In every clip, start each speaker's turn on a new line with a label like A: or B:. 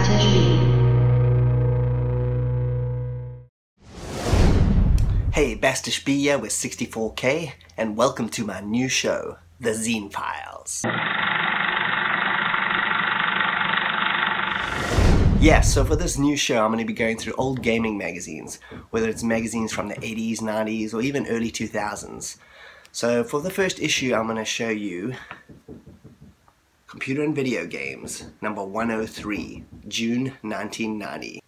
A: Hey, Bastish B here with 64K, and welcome to my new show, the Zine-Files. Yeah, so for this new show, I'm going to be going through old gaming magazines, whether it's magazines from the 80s, 90s, or even early 2000s. So for the first issue, I'm going to show you Computer and Video Games, number 103, June 1990.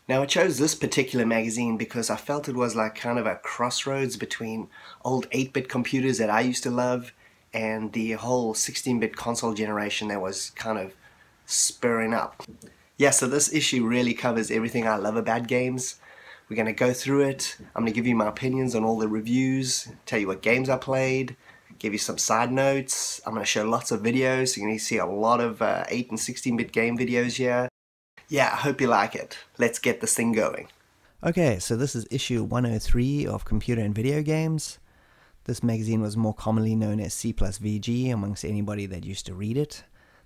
A: Now I chose this particular magazine because I felt it was like kind of a crossroads between old 8-bit computers that I used to love and the whole 16-bit console generation that was kind of spurring up. Yeah, so this issue really covers everything I love about games. We're going to go through it. I'm going to give you my opinions on all the reviews, tell you what games I played, give you some side notes. I'm going to show lots of videos, so you're going to see a lot of 8 and 16-bit game videos here. Yeah, I hope you like it. Let's get this thing going. Okay, so this is issue 103 of Computer and Video Games. This magazine was more commonly known as C+VG amongst anybody that used to read it.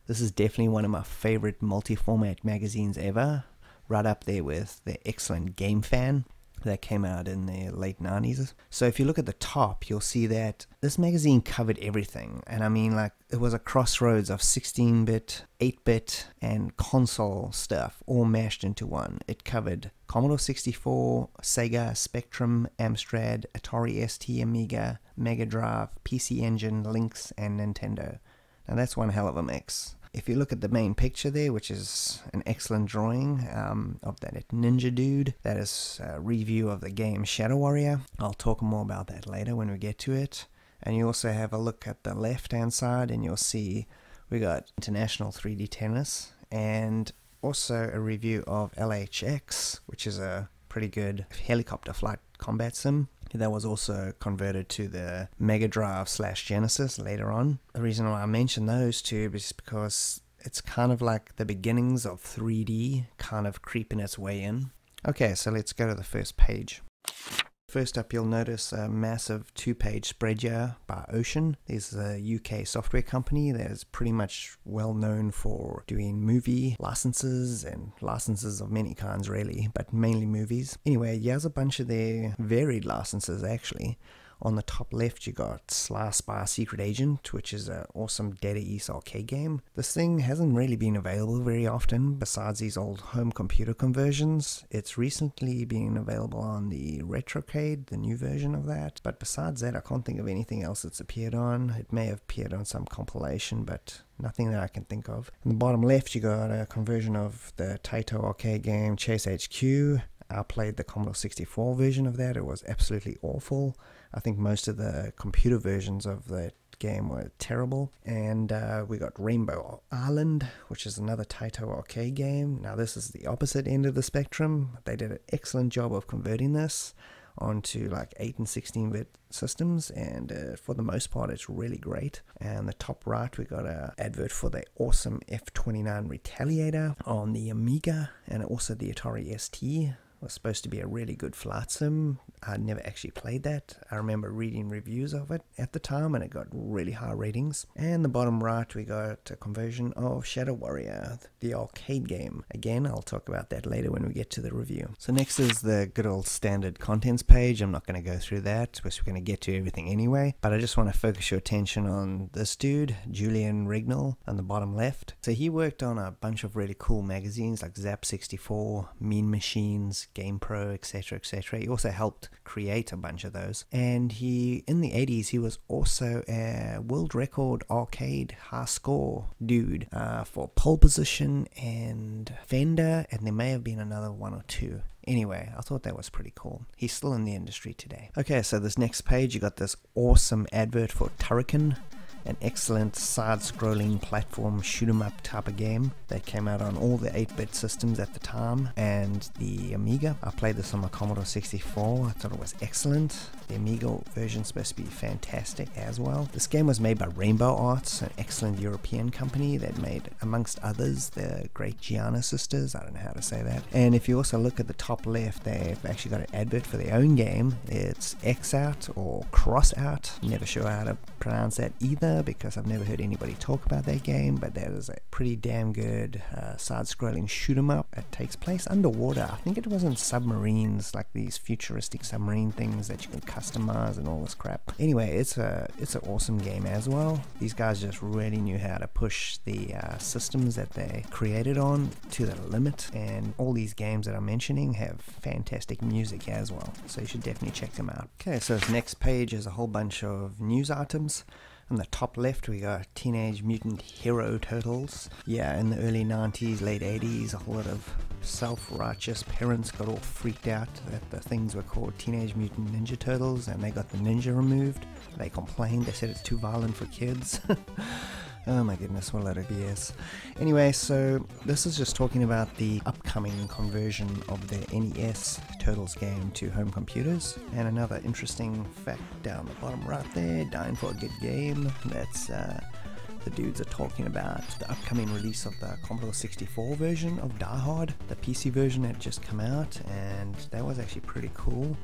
A: This is definitely one of my favorite multi-format magazines ever, right up there with the excellent Game Fan that came out in the late 90s. So if you look at the top, you'll see that this magazine covered everything. And I mean, like, it was a crossroads of 16-bit, 8-bit, and console stuff all mashed into one. It covered Commodore 64, Sega, Spectrum, Amstrad, Atari ST, Amiga, Mega Drive, PC Engine, Lynx, and Nintendo. Now that's one hell of a mix. If you look at the main picture there, which is an excellent drawing of that ninja dude, that is a review of the game Shadow Warrior. I'll talk more about that later when we get to it. And you also have a look at the left hand side and you'll see we got International 3D Tennis and also a review of LHX, which is a pretty good helicopter flight combat sim. That was also converted to the Mega Drive / Genesis later on. The reason why I mention those two is because it's kind of like the beginnings of 3D kind of creeping its way in. Okay, so let's go to the first page. First up, you'll notice a massive 2-page spread here by Ocean. This is a UK software company that is pretty much well known for doing movie licenses and licenses of many kinds really, but mainly movies. Anyway, here's a bunch of their varied licenses actually. On the top left you got Sly Spy Secret Agent, which is an awesome Data East arcade game. This thing hasn't really been available very often besides these old home computer conversions. It's recently been available on the Retrocade, the new version of that, but besides that I can't think of anything else it's appeared on. It may have appeared on some compilation, but nothing that I can think of. In the bottom left you got a conversion of the Taito arcade game Chase HQ. I played the Commodore 64 version of that. It was absolutely awful. I think most of the computer versions of that game were terrible. And we got Rainbow Island, which is another Taito arcade game. Now this is the opposite end of the spectrum. They did an excellent job of converting this onto like 8 and 16-bit systems, and for the most part it's really great. And the top right we got an advert for the awesome F-29 Retaliator on the Amiga, and also the Atari ST. Was supposed to be a really good flight sim. I never actually played that. I remember reading reviews of it at the time and it got really high ratings. And the bottom right we got a conversion of Shadow Warrior, the arcade game. Again, I'll talk about that later when we get to the review. So next is the good old standard contents page. I'm not going to go through that because we're going to get to everything anyway, but I just want to focus your attention on this dude, Julian Rignall, on the bottom left. So he worked on a bunch of really cool magazines like Zap 64, Mean Machines, GamePro, etc, etc. He also helped create a bunch of those, and he in the 80s he was also a world record arcade high score dude for Pole Position and Fender, and there may have been another one or two. Anyway, I thought that was pretty cool. He's still in the industry today. Okay, so this next page you got this awesome advert for Turrican, an excellent side-scrolling platform shoot-'em-up type of game that came out on all the 8-bit systems at the time and the Amiga. I played this on my Commodore 64. I thought it was excellent. The Amiga version is supposed to be fantastic as well. This game was made by Rainbow Arts, an excellent European company that made, amongst others, the great Gianna sisters. I don't know how to say that. And if you also look at the top left, they've actually got an advert for their own game. It's X Out or Cross Out. Never sure how to pronounce that either. either, because I've never heard anybody talk about that game, but that is a pretty damn good side-scrolling shoot 'em up. It takes place underwater. I think it was in submarines, like these futuristic submarine things that you can customize and all this crap. Anyway, it's an awesome game as well. These guys just really knew how to push the systems that they created on to the limit, and all these games that I'm mentioning have fantastic music as well, so you should definitely check them out. Okay, so this next page is a whole bunch of news items. On the top left we got Teenage Mutant Hero Turtles. Yeah, in the early 90s, late 80s, a whole lot of self-righteous parents got all freaked out that the things were called Teenage Mutant Ninja Turtles, and they got the ninja removed. They complained, they said it's too violent for kids. Oh my goodness, what a load of BS. Anyway, so this is just talking about the upcoming conversion of the NES Turtles game to home computers. And another interesting fact down the bottom right there, dying for a good game. That's the dudes are talking about the upcoming release of the Commodore 64 version of Die Hard. The PC version had just come out, and that was actually pretty cool.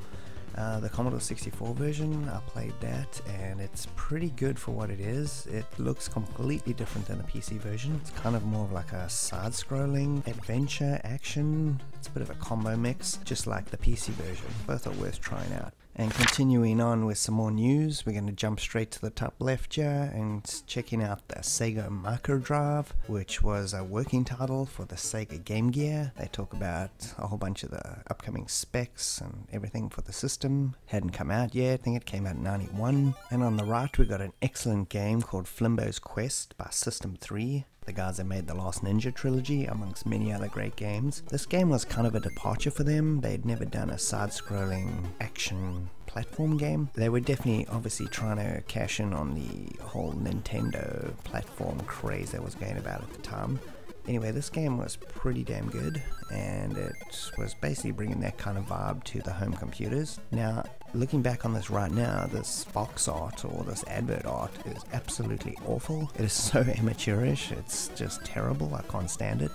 A: The Commodore 64 version, I played that, and it's pretty good for what it is. It looks completely different than the PC version. It's kind of more of like a side-scrolling adventure action. It's a bit of a combo mix, just like the PC version. Both are worth trying out. And continuing on with some more news, we're going to jump straight to the top left here and checking out the Sega Micro Drive, which was a working title for the Sega Game Gear. They talk about a whole bunch of the upcoming specs and everything for the system. Hadn't come out yet, I think it came out in 91. And on the right we got an excellent game called Flimbo's Quest by System 3. The guys that made the Last Ninja trilogy, amongst many other great games. This game was kind of a departure for them. They'd never done a side-scrolling action platform game. They were definitely obviously trying to cash in on the whole Nintendo platform craze that was going about at the time. Anyway, this game was pretty damn good, and it was basically bringing that kind of vibe to the home computers. Now, looking back on this right now, this box art or this advert art is absolutely awful. It is so amateurish, it's just terrible, I can't stand it.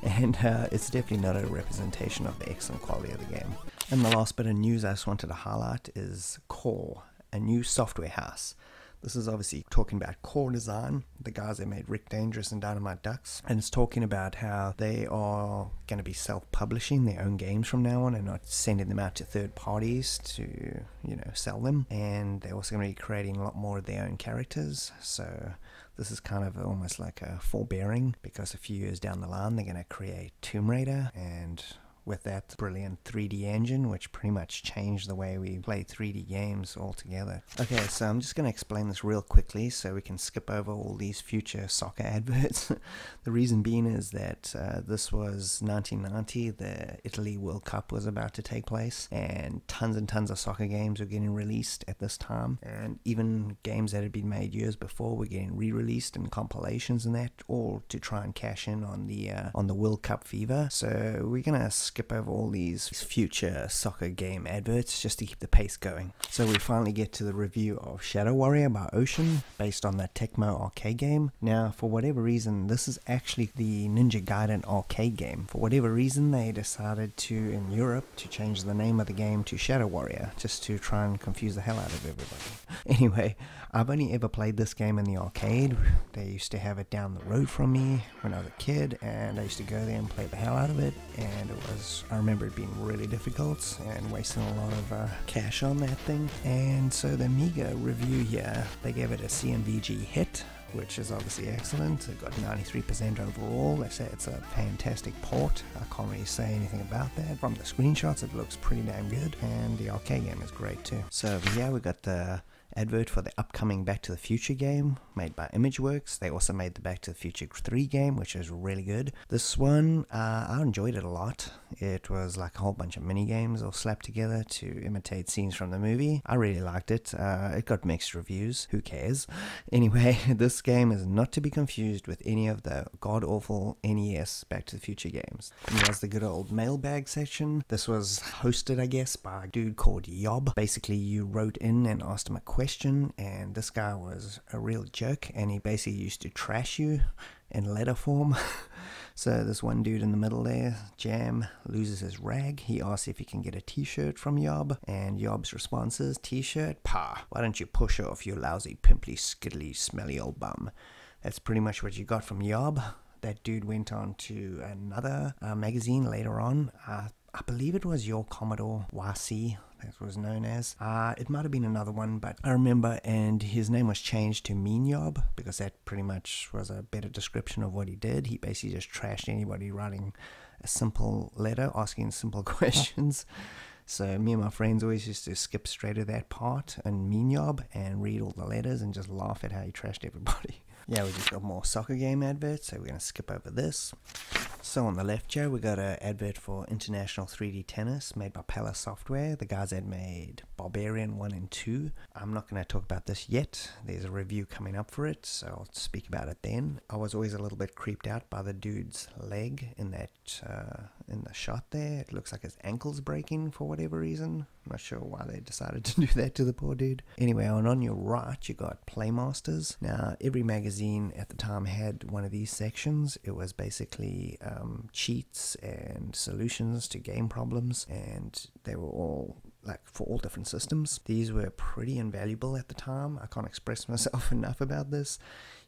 A: And it's definitely not a representation of the excellent quality of the game. And the last bit of news I just wanted to highlight is Core, a new software house. This is obviously talking about Core Design, the guys that made Rick Dangerous and Dynamite Ducks, and it's talking about how they are going to be self-publishing their own games from now on and not sending them out to third parties to, sell them. And they're also going to be creating a lot more of their own characters. So this is kind of almost like a forbearing, because a few years down the line they're going to create Tomb Raider, and with that brilliant 3D engine, which pretty much changed the way we play 3D games altogether. Okay, so I'm just going to explain this real quickly so we can skip over all these future soccer adverts. The reason being is that this was 1990, the Italy World Cup was about to take place, and tons of soccer games were getting released at this time, and even games that had been made years before were getting re-released in compilations and that, all to try and cash in on the World Cup fever. So we're going to skip over all these future soccer game adverts just to keep the pace going. So we finally get to the review of Shadow Warrior by Ocean, based on the Tecmo arcade game. Now, for whatever reason, this is actually the Ninja Gaiden arcade game. For whatever reason, they decided to, in Europe, to change the name of the game to Shadow Warrior, just to try and confuse the hell out of everybody. Anyway, I've only ever played this game in the arcade. They used to have it down the road from me when I was a kid, and I used to go there and play the hell out of it, and I remember it being really difficult and wasting a lot of cash on that thing. And so the Amiga review here, they gave it a C+VG hit, which is obviously excellent. It got 93% overall. They say it's a fantastic port. I can't really say anything about that. From the screenshots, it looks pretty damn good, and the arcade game is great too. So yeah, we got the advert for the upcoming Back to the Future game made by Imageworks. They also made the Back to the Future 3 game, which is really good. This one, I enjoyed it a lot. It was like a whole bunch of mini games all slapped together to imitate scenes from the movie. I really liked it. It got mixed reviews. Who cares? Anyway, this game is not to be confused with any of the god-awful NES Back to the Future games. And there's the good old mailbag section. This was hosted, I guess, by a dude called Yob. Basically, you wrote in and asked him a question, and this guy was a real jerk, and he basically used to trash you in letter form. So this one dude in the middle there, Jam, loses his rag. He asks if he can get a t-shirt from Yob, and Yob's response is, "T-shirt? Pah, why don't you push off, you lousy, pimply, skiddly, smelly old bum." That's pretty much what you got from Yob. That dude went on to another magazine later on. I believe it was Your Commodore YC, that was known as. It might have been another one, but I remember, and his name was changed to Mean Yob, because that pretty much was a better description of what he did. He basically just trashed anybody writing a simple letter, asking simple questions. So me and my friends always used to skip straight to that part and Mean Yob and read all the letters and just laugh at how he trashed everybody. Yeah, we just got more soccer game adverts, so we're going to skip over this. So on the left here, we got an advert for International 3D Tennis made by Palace Software. The guys had made Barbarian 1 and 2. I'm not going to talk about this yet. There's a review coming up for it, so I'll speak about it then. I was always a little bit creeped out by the dude's leg in that in the shot there. It looks like his ankle's breaking for whatever reason. I'm not sure why they decided to do that to the poor dude. Anyway, and on your right, you got Playmasters. Now, every magazine at the time had one of these sections. It was basically cheats and solutions to game problems, and they were all like for all different systems. These were pretty invaluable at the time. I can't express myself enough about this.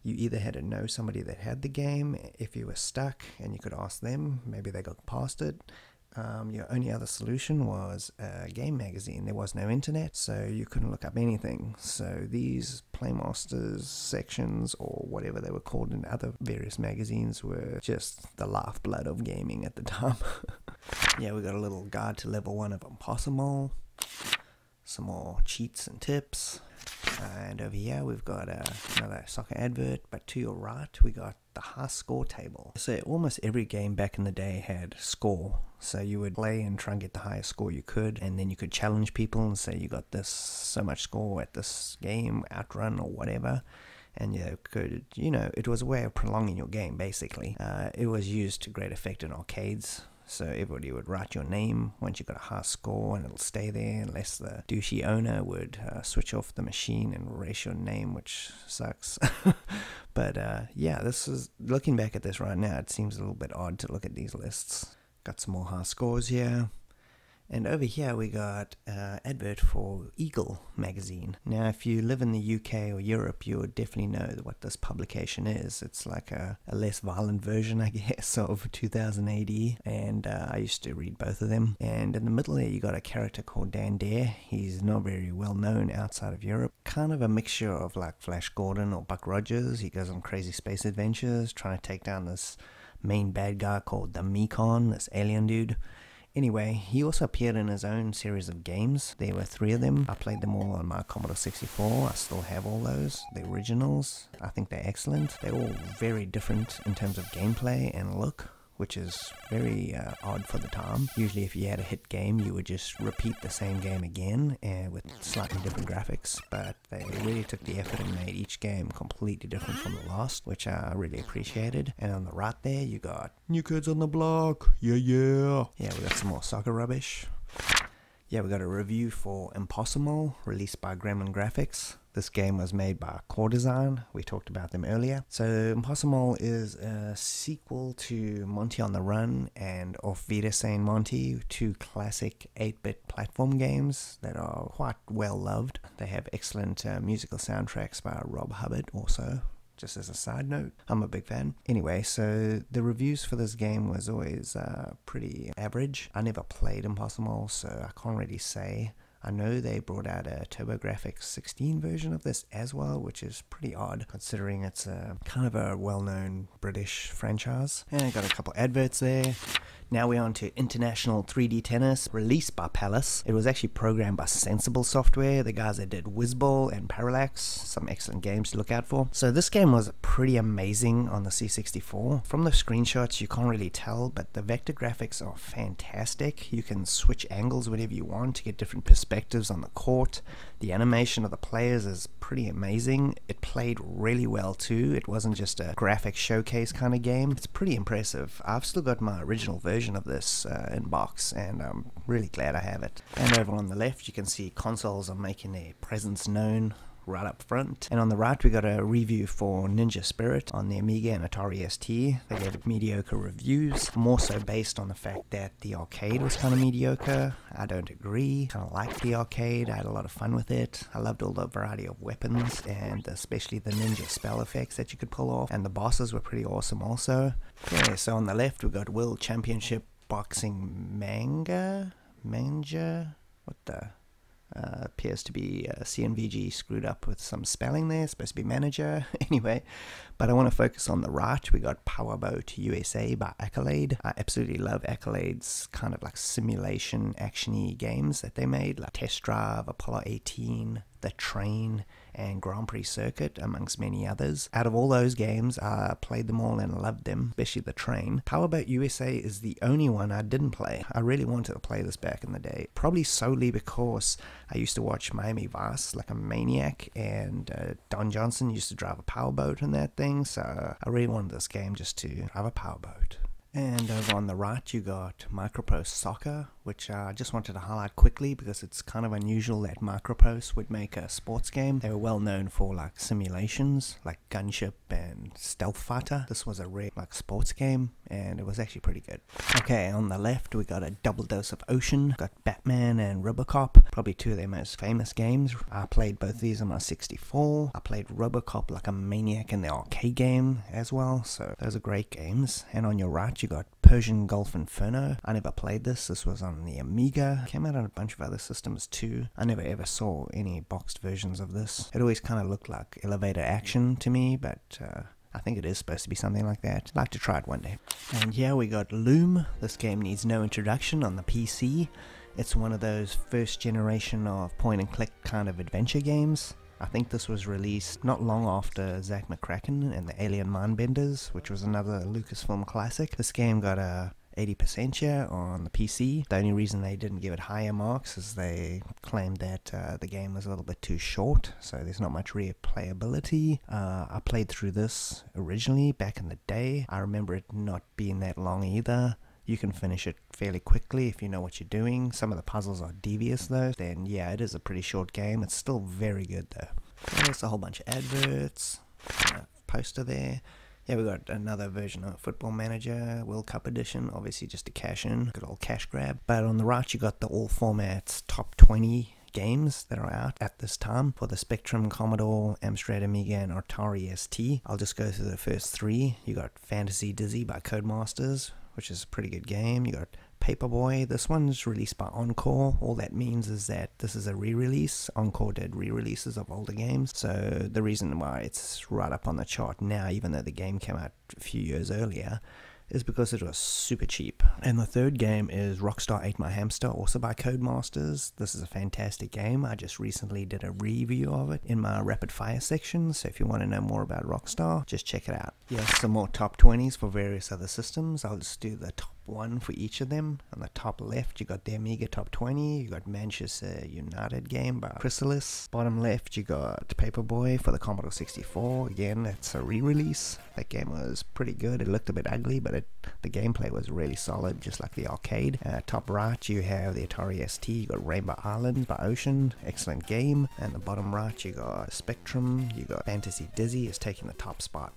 A: You either had to know somebody that had the game if you were stuck, and you could ask them, maybe they got past it. Your only other solution was a game magazine. There was no internet, so you couldn't look up anything. So these Playmasters sections, or whatever they were called in other various magazines, were just the lifeblood of gaming at the time. Yeah, we got a little guide to level 1 of Impossible, some more cheats and tips, and over here we've got another soccer advert, but to your right we got the high score table. So almost every game back in the day had score, so you would play and try and get the highest score you could, and then you could challenge people and say you got this so much score at this game, outrun or whatever, and you could, it was a way of prolonging your game basically. It was used to great effect in arcades. So everybody would write your name once you got a high score, and it'll stay there unless the douchey owner would switch off the machine and erase your name, which sucks. But yeah, this is, looking back at this right now, it seems a little bit odd to look at these lists. Got some more high scores here. And over here we got an advert for Eagle magazine. Now if you live in the UK or Europe, you would definitely know what this publication is. It's like a less violent version, I guess, of 2000 AD, and I used to read both of them. And in the middle there you got a character called Dan Dare. He's not very well known outside of Europe. Kind of a mixture of like Flash Gordon or Buck Rogers. He goes on crazy space adventures trying to take down this main bad guy called the Mekon, this alien dude. Anyway, he also appeared in his own series of games. There were 3 of them. I played them all on my Commodore 64. I still have all those. The originals. I think they're excellent. They're all very different in terms of gameplay and look, which is very odd for the time. Usually if you had a hit game, you would just repeat the same game again with slightly different graphics, but they really took the effort and made each game completely different from the last, which I really appreciated. And on the right there, you got New Kids on the Block, yeah. Yeah, we got some more soccer rubbish. Yeah, we got a review for Impossible, released by Gremlin Graphics. This game was made by Core Design. We talked about them earlier. So Impossible is a sequel to Monty on the Run and Auf Wiedersehen Monty, 2 classic 8-bit platform games that are quite well loved. They have excellent musical soundtracks by Rob Hubbard also. Just as a side note, I'm a big fan. Anyway, so the reviews for this game was always pretty average. I never played Impossible, so I can't really say. I know they brought out a TurboGrafx 16 version of this as well, which is pretty odd considering it's a kind of a well-known British franchise. And I got a couple adverts there. Now we're on to International 3D Tennis, released by Palace. It was actually programmed by Sensible Software, the guys that did Whizball and Parallax, some excellent games to look out for. So this game was pretty amazing on the C64. From the screenshots you can't really tell, but the vector graphics are fantastic. You can switch angles whenever you want to get different perspectives on the court. The animation of the players is pretty amazing. It played really well too. It wasn't just a graphic showcase kind of game. It's pretty impressive. I've still got my original version of this in box, and I'm really glad I have it. And over on the left you can see consoles are making their presence known
B: right up front. And on the right we got a review for Ninja Spirit on the Amiga and Atari ST. They gave it mediocre reviews, more so based on the fact that the arcade was kind of mediocre. I don't agree. Kind of liked the arcade. I had a lot of fun with it. I loved all the variety of weapons and especially the ninja spell effects that you could pull off, and the bosses were pretty awesome also. Okay, so on the left we got World Championship Boxing Manga, what the? Appears to be C+VG screwed up with some spelling there. It's supposed to be manager. Anyway, but I want to focus on the right. We got Powerboat USA by Accolade. I absolutely love Accolade's kind of like simulation actiony games that they made, like Test Drive, Apollo 18, The Train, and Grand Prix Circuit, amongst many others. Out of all those games, I played them all and loved them, especially The Train. Powerboat USA is the only one I didn't play. I really wanted to play this back in the day, probably solely because I used to watch Miami Vice like a maniac, and Don Johnson used to drive a powerboat in that thing, so I really wanted this game just to drive a powerboat. And over on the right you got Microprose Soccer, which I just wanted to highlight quickly because it's kind of unusual that Microprose would make a sports game. They were well known for like simulations like Gunship and Stealth Fighter. This was a rare like sports game and it was actually pretty good. Okay, on the left we got a double dose of Ocean, got Batman and Robocop, probably two of their most famous games. I played both these on my 64. I played Robocop like a maniac in the arcade game as well, so those are great games. And on your right you got Persian Gulf Inferno. I never played this. This was on the Amiga. Came out on a bunch of other systems too. I never ever saw any boxed versions of this. It always kind of looked like elevator action to me, but I think it is supposed to be something like that. I'd like to try it one day. And here we got Loom. This game needs no introduction on the PC. It's one of those first generation of point and click kind of adventure games. I think this was released not long after Zack McCracken and the Alien Mindbenders, which was another Lucasfilm classic. This game got a 80% here on the PC. The only reason they didn't give it higher marks is they claimed that the game was a little bit too short, so there's not much replayability. I played through this originally back in the day. I remember it not being that long either. You can finish it fairly quickly if you know what you're doing. Some of the puzzles are devious though. Then yeah, it is a pretty short game. It's still very good though. There's a whole bunch of adverts. Poster there. Yeah, we got another version of Football Manager, World Cup Edition, obviously just to cash in. Good old cash grab. But on the right you got the all formats top 20 games that are out at this time for the Spectrum, Commodore, Amstrad Amiga, and Atari ST. I'll just go through the first three. You got Fantasy Dizzy by Codemasters, which is a pretty good game. You got Paperboy. This one's released by Encore. All that means is that this is a re-release. Encore did re-releases of older games, so the reason why it's right up on the chart now, even though the game came out a few years earlier, is because it was super cheap. And the third game is Rockstar Ate My Hamster, also by Codemasters. This is a fantastic game. I just recently did a review of it in my rapid fire section, so if you want to know more about Rockstar, just check it out. Yeah, some more top 20s for various other systems. I'll just do the top one for each of them. On the top left you got the Amiga top 20, you got Manchester United game by Chrysalis. Bottom left you got Paperboy for the Commodore 64. Again, it's a re-release. That game was pretty good. It looked a bit ugly, but the gameplay was really solid, just like the arcade. Top right you have the Atari ST. You got Rainbow Island by Ocean, excellent game. And the bottom right you got Spectrum. You got Fantasy Dizzy is taking the top spot.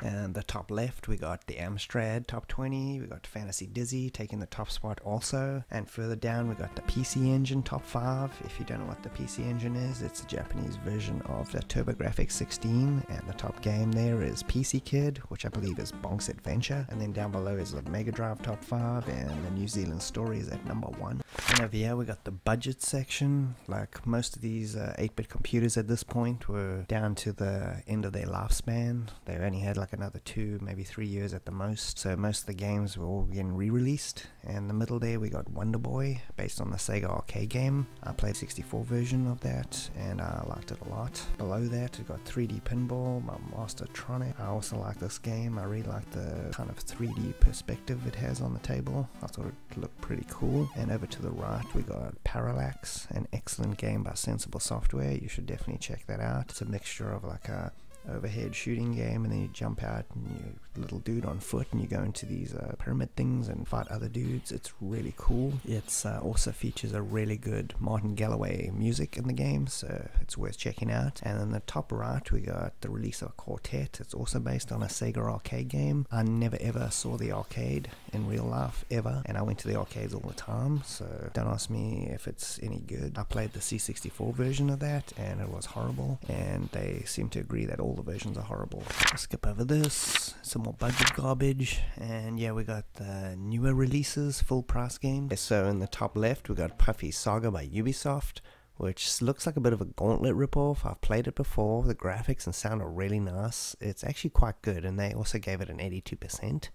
B: And the top left we got the Amstrad top 20. We got Fantasy Dizzy taking the top spot also. And further down we got the PC Engine top 5. If you don't know what the PC Engine is, it's a Japanese version of the TurboGrafx 16, and the top game there is PC Kid, which I believe is Bonk's Adventure. And then down below is the Mega Drive top 5, and the New Zealand Story is at number 1. And over here we got the budget section. Like most of these 8-bit computers at this point were down to the end of their lifespan. They only had like another 2, maybe 3 years at the most, so most of the games were all getting re-released. And in the middle there we got Wonder Boy, based on the Sega arcade game. I played 64 version of that and I liked it a lot. Below that we got 3D Pinball by Mastertronic. I also like this game. I really like the kind of 3D perspective it has on the table. I thought it looked pretty cool. And over to the right we got Parallax, an excellent game by Sensible Software. You should definitely check that out. It's a mixture of like a overhead shooting game, and then you jump out and you're a little dude on foot and you go into these pyramid things and fight other dudes. It's really cool. It's also features a really good Martin Galloway music in the game, so it's worth checking out. And in the top right we got the release of Quartet. It's also based on a Sega arcade game. I never ever saw the arcade in real life ever, and I went to the arcades all the time, so don't ask me if it's any good. I played the C64 version of that and it was horrible, and they seem to agree that all the versions are horrible. I'll skip over this, some more budget garbage, and yeah, we got the newer releases, full price games. So in the top left we got Puffy Saga by Ubisoft, which looks like a bit of a Gauntlet ripoff. I've played it before. The graphics and sound are really nice. It's actually quite good, and they also gave it an 82%.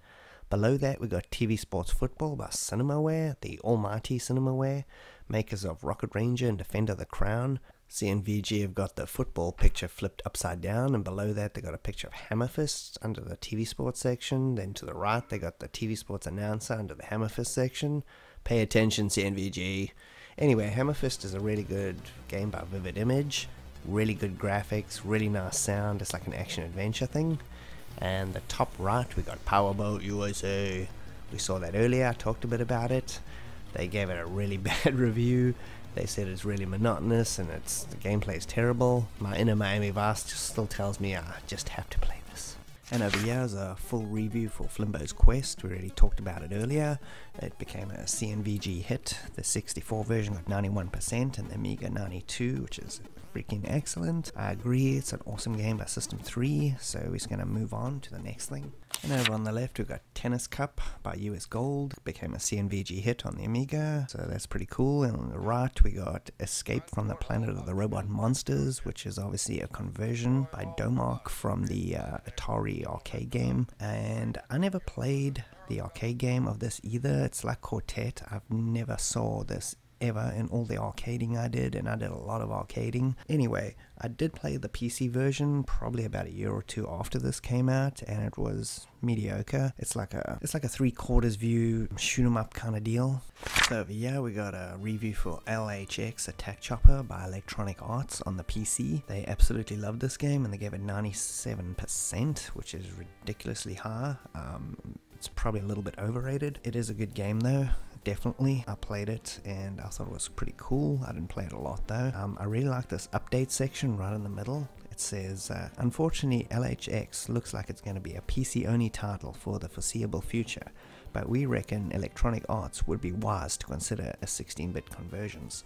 B: Below that we got TV Sports Football by Cinemaware, the almighty Cinemaware, makers of Rocket Ranger and Defender of the Crown. C+VG have got the football picture flipped upside down, and below that they got a picture of Hammerfist under the TV Sports section. Then to the right they got the TV Sports announcer under the Hammerfist section. Pay attention, C+VG. Anyway, Hammerfist is a really good game by Vivid Image. Really good graphics, really nice sound. It's like an action-adventure thing. And the top right we got Powerboat USA. We saw that earlier, I talked a bit about it. They gave it a really bad review. They said it's really monotonous and the gameplay is terrible. My inner Miami Vice just still tells me I just have to play this. And over here is a full review for Flimbo's Quest. We already talked about it earlier. It became a C+VG hit. The 64 version got 91% and the Amiga 92, which is freaking excellent. I agree, it's an awesome game by System 3, so we're just going to move on to the next thing. And over on the left we've got Tennis Cup by US Gold. It became a C+VG hit on the Amiga, so that's pretty cool. And on the right we got Escape from the Planet of the Robot Monsters, which is obviously a conversion by Domark from the Atari arcade game. And I never played the arcade game of this either. It's like Quartet. I've never saw this ever in all the arcading I did, and I did a lot of arcading. Anyway, I did play the PC version probably about a year or two after this came out, and it was mediocre. It's like a 3/4 view shoot 'em up kind of deal. So over here we got a review for LHX Attack Chopper by Electronic Arts on the PC. They absolutely loved this game and they gave it 97%, which is ridiculously high. It's probably a little bit overrated. It is a good game though. Definitely. I played it and I thought it was pretty cool. I didn't play it a lot though. I really like this update section right in the middle. It says, unfortunately LHX looks like it's going to be a PC only title for the foreseeable future, but we reckon Electronic Arts would be wise to consider a 16-bit conversions.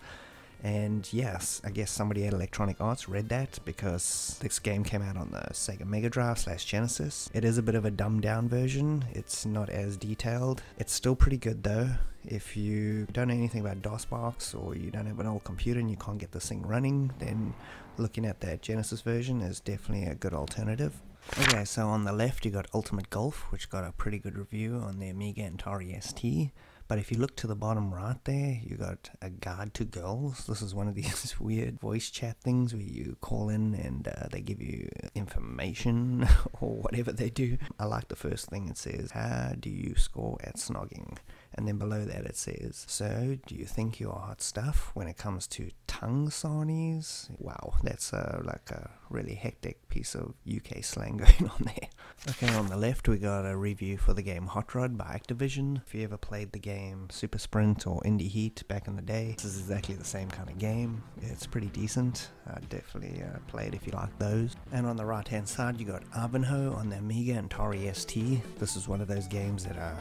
B: And yes, I guess somebody at Electronic Arts read that because this game came out on the Sega Mega Drive / Genesis. It is a bit of a dumbed down version. It's not as detailed. It's still pretty good though. If you don't know anything about DOSBox or you don't have an old computer and you can't get this thing running, then looking at that Genesis version is definitely a good alternative. Okay, so on the left you got Ultimate Golf, which got a pretty good review on the Amiga and Atari ST. But if you look to the bottom right there, you got a guide to girls. This is one of these weird voice chat things where you call in and they give you information or whatever they do. I like the first thing it says, how do you score at snogging? And then below that it says, so do you think you're hot stuff when it comes to tongue sarnies? Wow, that's like a really hectic piece of UK slang going on there. Okay, on the left we got a review for the game Hot Rod by Activision. If you ever played the game Super Sprint or Indie Heat back in the day, this is exactly the same kind of game. It's pretty decent. I'd definitely play it if you like those. And on the right hand side you got Ivanhoe on the Amiga and Atari ST. This is one of those games that I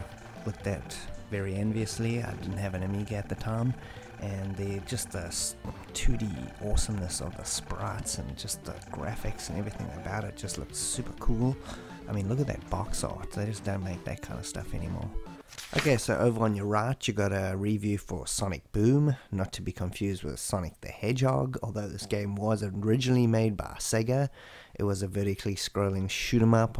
B: looked at very enviously. I didn't have an Amiga at the time, and just the 2D awesomeness of the sprites and just the graphics and everything about it just looks super cool. I mean, look at that box art. They just don't make that kind of stuff anymore. Okay, so over on your right you got a review for Sonic Boom, not to be confused with Sonic the Hedgehog. Although this game was originally made by Sega, it was a vertically scrolling shoot 'em up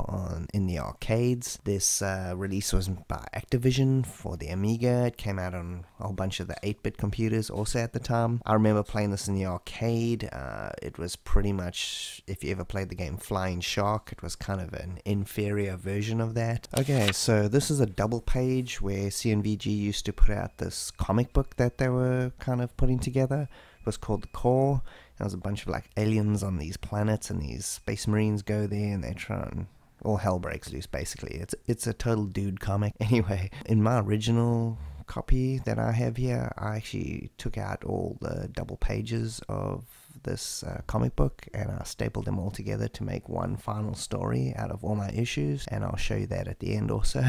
B: in the arcades. This release was by Activision for the Amiga. It came out on a whole bunch of the 8-bit computers also at the time. I remember playing this in the arcade. It was pretty much, if you ever played the game Flying Shark, it was kind of an inferior version of that. Okay, so this is a double page where C+VG used to put out this comic book that they were kind of putting together. It was called The Core, There was a bunch of like aliens on these planets, and these space marines go there and they try and all hell breaks loose basically. It's a total dude comic. Anyway, in my original copy that I have here, I actually took out all the double pages of this comic book and I stapled them all together to make one final story out of all my issues, and I'll show you that at the end also.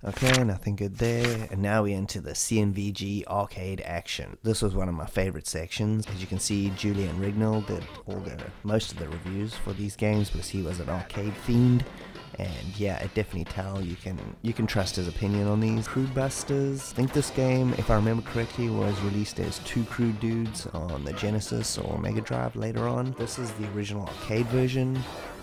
B: Okay, nothing good there. And now we enter the C+VG arcade action. This was one of my favorite sections. As you can see, Julian Rignall did most of the reviews for these games because he was an arcade fiend. And yeah, it definitely tell you can trust his opinion on these. Crude Busters. I think this game, if I remember correctly, was released as Two Crude Dudes on the Genesis or Mega Drive later on. This is the original arcade version.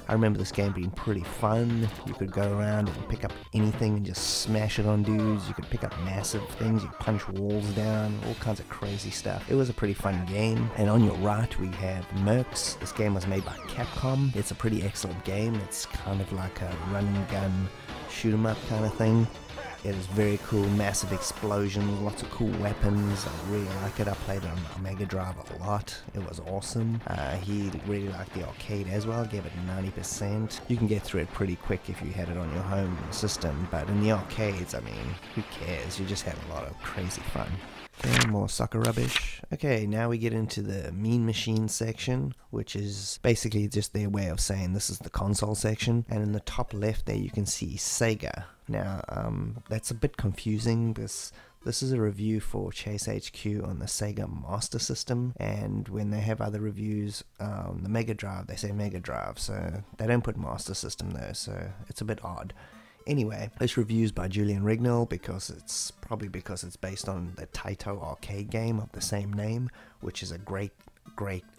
B: I remember this game being pretty fun. You could go around and pick up anything and just smash it on dudes. You could pick up massive things, you could punch walls down, all kinds of crazy stuff. It was a pretty fun game. And on your right we have Mercs. This game was made by Capcom. It's a pretty excellent game. It's kind of like a run and gun shoot 'em up kind of thing. It is very cool, massive explosions, lots of cool weapons. I really like it. I played it on my Mega Drive a lot. It was awesome. He really liked the arcade as well, gave it 90%. You can get through it pretty quick if you had it on your home system, but in the arcades, I mean, who cares? You just had a lot of crazy fun. Okay, more soccer rubbish. Okay, now we get into the Mean Machine section, which is basically just their way of saying this is the console section. And in the top left there you can see Sega. Now, that's a bit confusing because this is a review for Chase HQ on the Sega Master System, and when they have other reviews on the Mega Drive, they say Mega Drive, so they don't put Master System there, so it's a bit odd. Anyway, this review's by Julian Rignall because it's based on the Taito arcade game of the same name, which is a great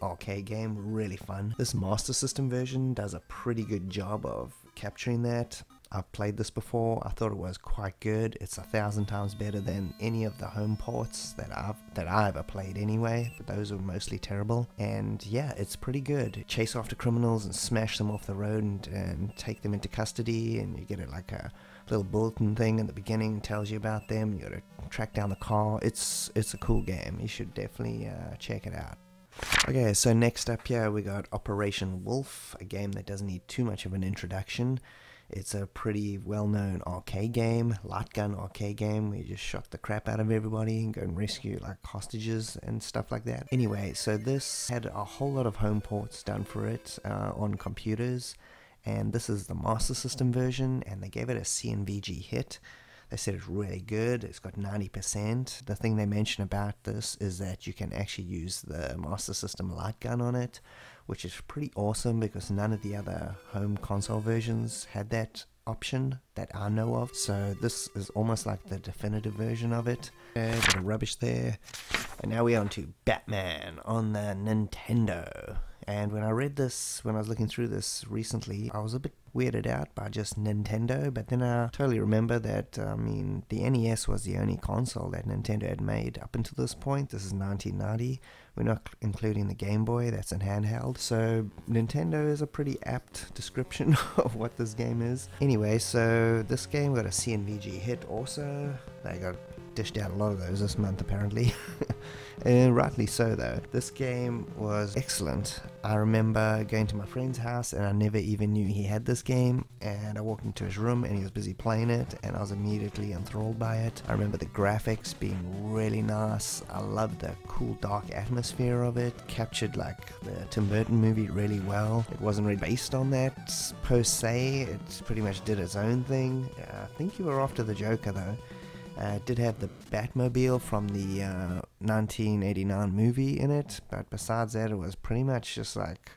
B: arcade game, really fun. This Master System version does a pretty good job of capturing that. I've played this before. I thought it was quite good. It's 1,000 times better than any of the home ports that I ever played anyway, but those were mostly terrible. And yeah, it's pretty good. Chase after criminals and smash them off the road and take them into custody, and you get it like a little bulletin thing in the beginning, tells you about them. You gotta track down the car. It's a cool game. You should definitely check it out. Okay, so next up here we got Operation Wolf, a game that doesn't need too much of an introduction. It's a pretty well-known arcade game, light gun arcade game, where you just shot the crap out of everybody and go and rescue like hostages and stuff like that. Anyway, so this had a whole lot of home ports done for it on computers, and this is the Master System version, and they gave it a C+VG hit. They said it's really good. It's got 90%. The thing they mention about this is that you can actually use the Master System light gun on it, which is pretty awesome because none of the other home console versions had that option that I know of. So this is almost like the definitive version of it. A bit of rubbish there. And now we're on to Batman on the Nintendo. And when I read this, when I was looking through this recently, I was a bit weirded out by just Nintendo, but then I totally remember that, I mean, the NES was the only console that Nintendo had made up until this point. This is 1990. We're not including the Game Boy, that's in handheld. So Nintendo is a pretty apt description of what this game is. Anyway, so this game got a C+VG hit also. They got dished out a lot of those this month apparently. And rightly so though. This game was excellent. I remember going to my friend's house and I never even knew he had this game, and I walked into his room and he was busy playing it and I was immediately enthralled by it. I remember the graphics being really nice. I loved the cool dark atmosphere of it. Captured like the Tim Burton movie really well. It wasn't really based on that per se. It pretty much did its own thing. I think you were after the Joker though. It did have the Batmobile from the 1989 movie in it, but besides that it was pretty much just like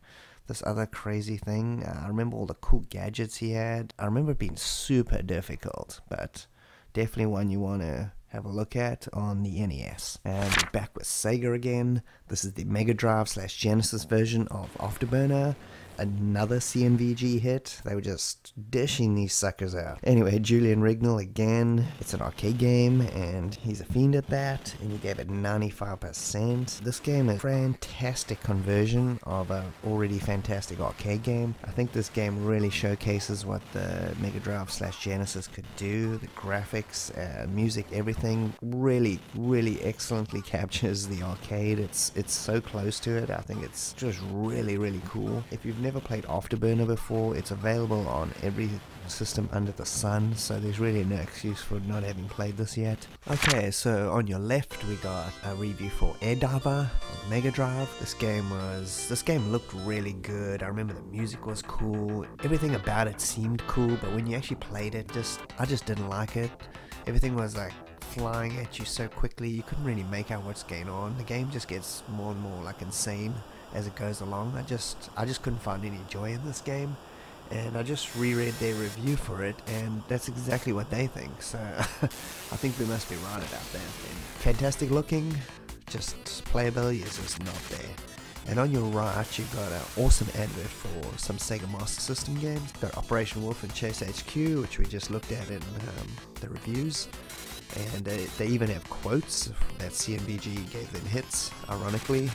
B: this other crazy thing. I remember all the cool gadgets he had. I remember it being super difficult, but definitely one you want to have a look at on the NES. And we're back with Sega again. This is the Mega Drive / Genesis version of Afterburner. another C+VG hit. They were just dishing these suckers out. Anyway, Julian Rignall again. It's an arcade game, and he's a fiend at that, and he gave it 95%. This game is a fantastic conversion of an already fantastic arcade game. I think this game really showcases what the Mega Drive / Genesis could do. The graphics, music, everything really excellently captures the arcade. It's so close to it. I think it's just really cool. If you've never played Afterburner before, it's available on every system under the sun, so there's really no excuse for not having played this yet. Okay, so on your left we got a review for Air Diver on Mega Drive. This game looked really good. I remember the music was cool. Everything about it seemed cool, but when you actually played it, I just didn't like it. Everything was like flying at you so quickly, you couldn't really make out what's going on. The game just gets more and more like insane as it goes along. I just couldn't find any joy in this game, and I just reread their review for it, and that's exactly what they think, so I think we must be right about that then. Fantastic looking, just playability is just not there. And on your right, you've got an awesome advert for some Sega Master System games. Got Operation Wolf and Chase HQ, which we just looked at in the reviews. And they even have quotes that C+VG gave them hits, ironically.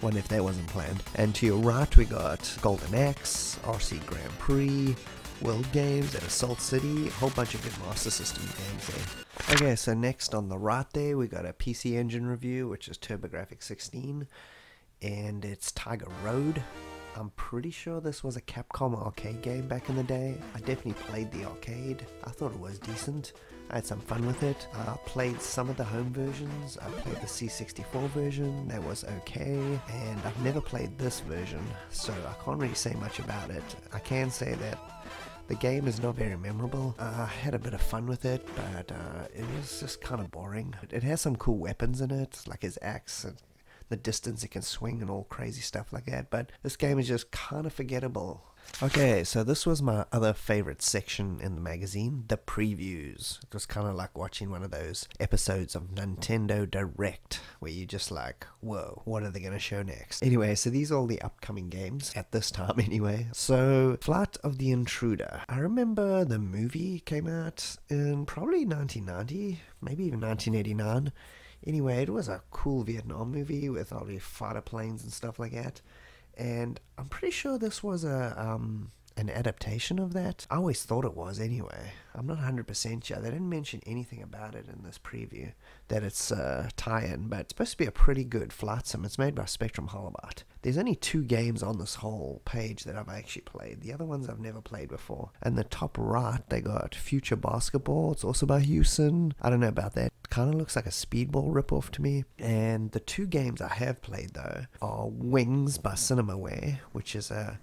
B: Wonder if that wasn't planned. And to your right, we got Golden Axe, RC Grand Prix, World Games at Assault City, a whole bunch of good Master System games there. Okay, so next on the right there, we got a PC Engine review, which is TurboGrafx 16. And it's Tiger Road. I'm pretty sure this was a Capcom arcade game back in the day. I definitely played the arcade. I thought it was decent. I had some fun with it. I played some of the home versions. I played the C64 version. That was okay. And I've never played this version, so I can't really say much about it. I can say that the game is not very memorable. I had a bit of fun with it, but it was just kind of boring. It has some cool weapons in it, like his axe and the distance it can swing and all crazy stuff like that, but this game is just kind of forgettable. Okay, so this was my other favorite section in the magazine, the previews. It was kind of like watching one of those episodes of Nintendo Direct, where you just like, whoa, what are they going to show next? Anyway, so these are all the upcoming games, at this time anyway. So, Flight of the Intruder. I remember the movie came out in probably 1990, maybe even 1989. Anyway, it was a cool Vietnam movie with all the fighter planes and stuff like that. And I'm pretty sure this was an adaptation of that. I always thought it was anyway. I'm not 100% sure. They didn't mention anything about it in this preview, that it's a tie-in, but it's supposed to be a pretty good flight sim. It's made by Spectrum Holobot. There's only 2 games on this whole page that I've actually played. The other ones I've never played before. And the top right, they got Future Basketball. It's also by Hewson. I don't know about that. Kind of looks like a Speedball ripoff to me. And the 2 games I have played though are Wings by Cinemaware, which is a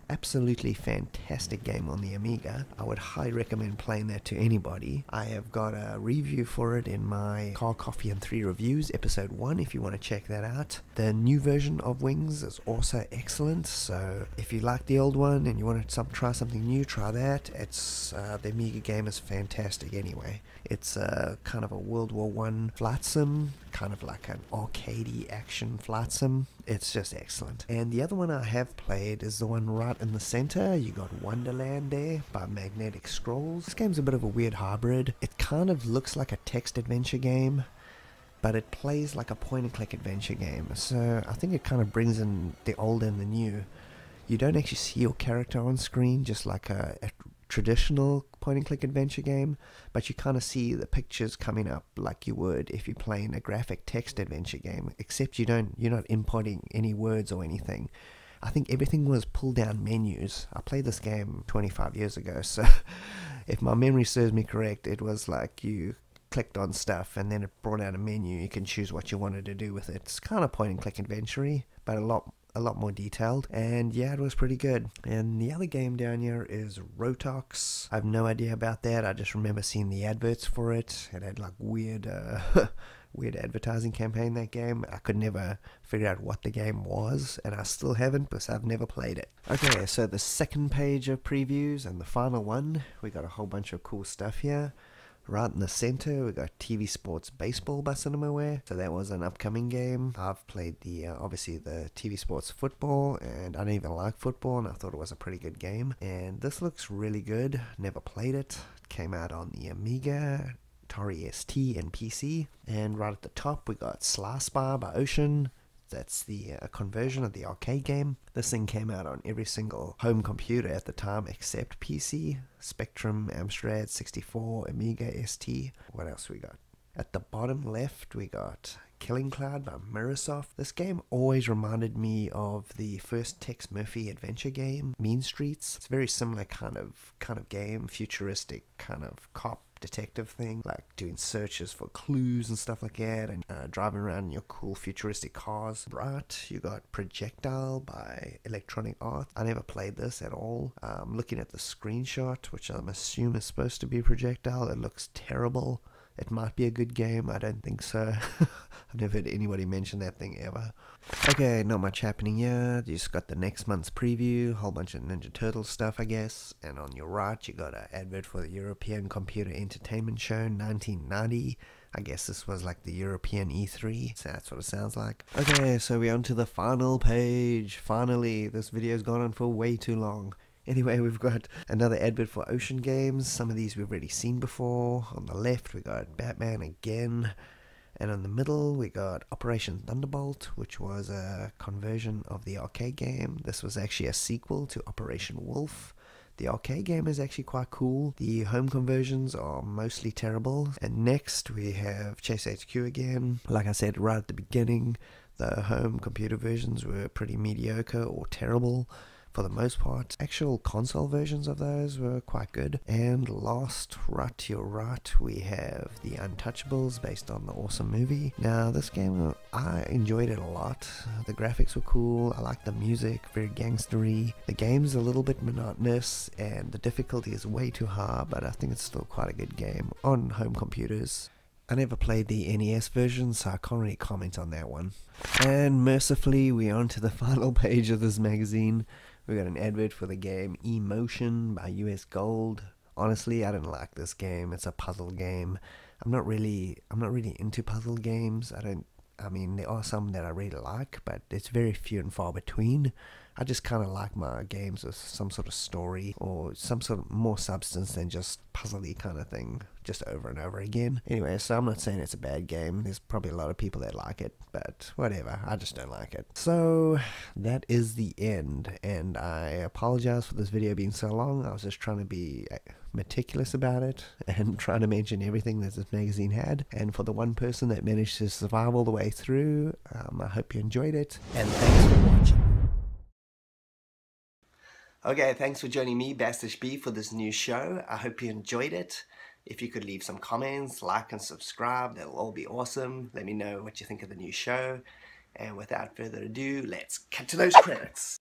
B: absolutely fantastic game on the Amiga. I would highly recommend playing that to anybody. I have got a review for it in my Car, Coffee and 3 Reviews, episode 1, if you want to check that out. The new version of Wings is also excellent, so if you like the old one and you want to try something new, try that. It's the Amiga game is fantastic anyway. It's kind of a World War I flight sim, kind of like an arcadey action flight sim. It's just excellent. And the other one I have played is the one right in the center. You got Wonderland there by Magnetic Scrolls. This game's a bit of a weird hybrid. It kind of looks like a text adventure game, but it plays like a point and click adventure game. So I think it kind of brings in the old and the new. You don't actually see your character on screen, just like a traditional point and click adventure game, but you kind of see the pictures coming up like you would if you're playing a graphic text adventure game, except you're not inputting any words or anything. I think everything was pull down menus. I played this game 25 years ago, so if my memory serves me correct, it was like you clicked on stuff and then it brought out a menu. You can choose what you wanted to do with it. It's kind of point and click adventure-y, but a lot more detailed, and yeah, it was pretty good. And the other game down here is Rotox. I have no idea about that. I just remember seeing the adverts for it. It had like weird weird advertising campaign, that game. I could never figure out what the game was, and I still haven't because I've never played it. Okay, so the second page of previews and the final one, we got a whole bunch of cool stuff here. Right in the center, we got TV Sports Baseball by Cinemaware. So that was an upcoming game. I've played the obviously the TV Sports Football, and I didn't even like football, and I thought it was a pretty good game. And this looks really good. Never played it. It came out on the Amiga, Atari ST, and PC. And right at the top, we got Sly Spy by Ocean. That's the conversion of the arcade game. This thing came out on every single home computer at the time except PC. Spectrum, Amstrad 64, Amiga ST. What else we got? At the bottom left we got Killing Cloud by Microsoft. This game always reminded me of the first Tex Murphy adventure game, Mean Streets. It's a very similar kind of game, futuristic kind of cop detective thing, like doing searches for clues and stuff like that, and driving around in your cool futuristic cars. Right, you got Projectile by Electronic Arts. I never played this at all. Looking at the screenshot, which I'm assuming is supposed to be Projectile, it looks terrible. It might be a good game, I don't think so. I've never heard anybody mention that thing ever. Okay, not much happening here. You just got the next month's preview, whole bunch of Ninja Turtles stuff, I guess. And on your right, you got an advert for the European Computer Entertainment Show 1990. I guess this was like the European E3, so that's what it sounds like. Okay, so we're on to the final page. Finally, this video's gone on for way too long. Anyway, we've got another advert for Ocean games. Some of these we've already seen before. On the left, we got Batman again. And in the middle, we got Operation Thunderbolt, which was a conversion of the arcade game. This was actually a sequel to Operation Wolf. The arcade game is actually quite cool. The home conversions are mostly terrible. And next, we have Chase HQ again. Like I said right at the beginning, the home computer versions were pretty mediocre or terrible for the most part. Actual console versions of those were quite good. And last, right to your right, we have The Untouchables, based on the awesome movie. Now, this game, I enjoyed it a lot. The graphics were cool, I liked the music, very gangstery. The game's a little bit monotonous, and the difficulty is way too high, but I think it's still quite a good game on home computers. I never played the NES version, so I can't really comment on that one. And mercifully, we're on to the final page of this magazine. We got an advert for the game Emotion by US Gold. Honestly, I didn't like this game. It's a puzzle game. I'm not really into puzzle games. I mean, there are some that I really like, but it's very few and far between. I just kind of like my games with some sort of story or some sort of more substance than just puzzly kind of thing, just over and over again. Anyway, so I'm not saying it's a bad game. There's probably a lot of people that like it, but whatever. I just don't like it. So that is the end, and I apologize for this video being so long. I was just trying to be meticulous about it and trying to mention everything that this magazine had. And for the one person that managed to survive all the way through, I hope you enjoyed it, and thanks for watching.
A: Okay, thanks for joining me, Bastish B, for this new show. I hope you enjoyed it. If you could leave some comments, like and subscribe, that'll all be awesome. Let me know what you think of the new show. And without further ado, let's cut to those credits.